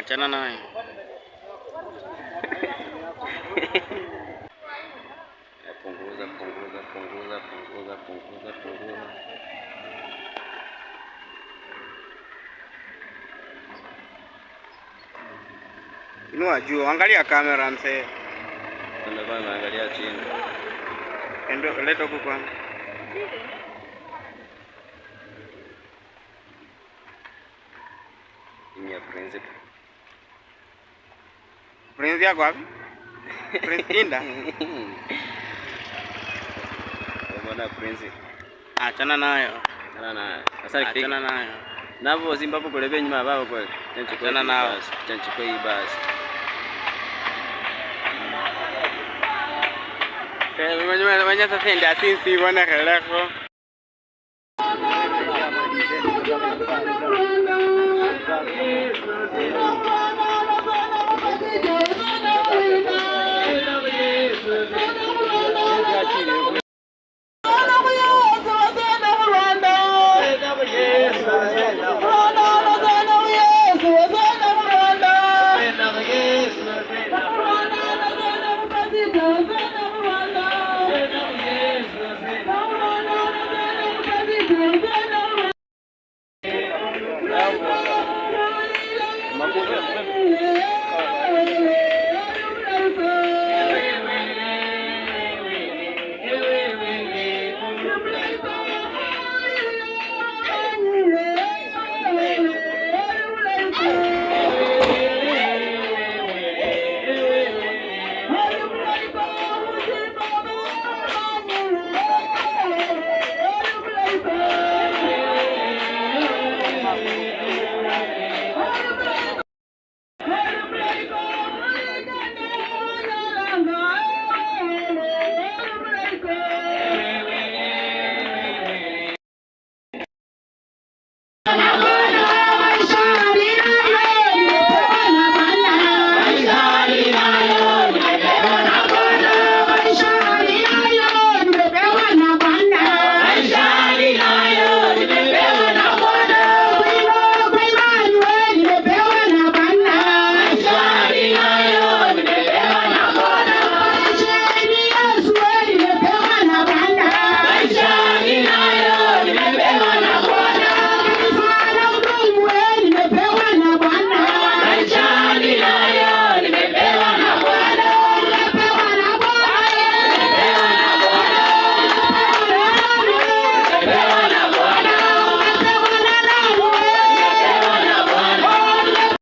Achana naye. Punguza. Inua juu, angalia kamera mzee. Ndio bwana, angalia chini. Ndio leta huko kwanza. Ni ya principal. Prince yako wapi? Prince Inda. Bwana Prince. Achana nayo. Sasa achana nayo. Navo Zimbabwe kule benyuma babo kweli. Achana nao. Chanchiko hii basi. Mwenye sasa ndio asinsi bwana keleko. Mabuja.